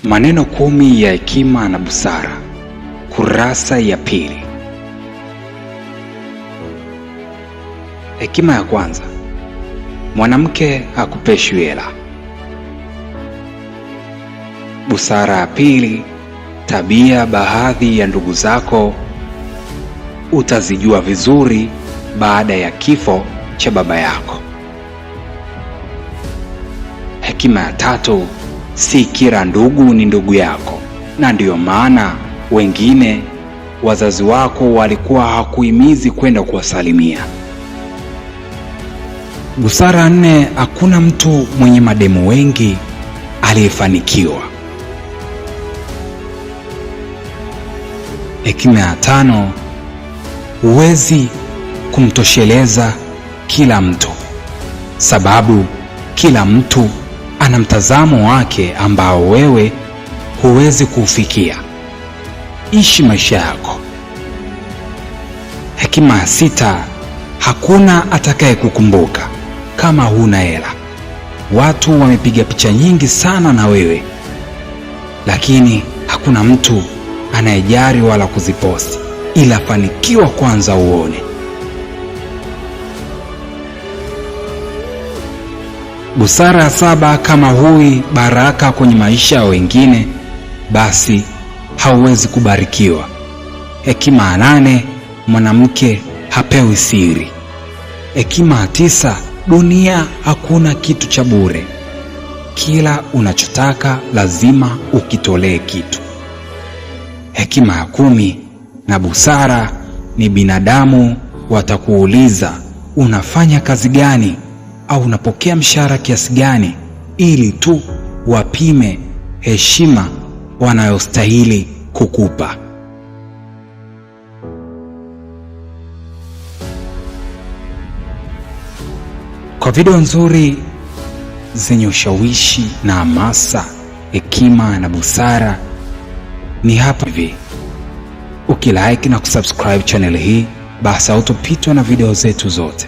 Maneno 10 ya hekima na busara, kurasa ya 2. Hekima ya kwanza: mwanamke hakupeshwi hela. Busara ya pili: tabia baadhi ya ndugu zako utazijua vizuri baada ya kifo cha baba yako. Hekima ya tatu: si kila ndugu ni ndugu yako, na ndiyo maana wengine wazazi wako walikuwa hakuhimizi kwenda kuwasalimia. Busara 4: hakuna mtu mwenye mademu wengi aliyefanikiwa. Hekima ya 5: huwezi kumtosheleza kila mtu, sababu kila mtu ana mtazamo wake ambao wewe huwezi kuufikia. Ishi maisha yako. Hekima ya 6: hakuna atakaye kukumbuka kama huna hela. Watu wamepiga picha nyingi sana na wewe, lakini hakuna mtu anayejali wala kuziposti, ila fanikiwa kwanza uone. Busara ya 7: kama hui baraka kwenye maisha ya wengine, basi hauwezi kubarikiwa. Hekima ya 8: mwanamke hapewi siri. Hekima ya 9: dunia hakuna kitu cha bure. Kila unachotaka lazima ukitolee kitu. Hekima ya 10 na busara ni binadamu watakuuliza unafanya kazi gani au unapokea mshahara kiasi gani, ili tu wapime heshima wanayostahili kukupa. Kwa video nzuri zenye ushawishi na hamasa, hekima na busara ni hapa hivi. Ukilike na kusubscribe channel hii, basi hautopitwa na video zetu zote.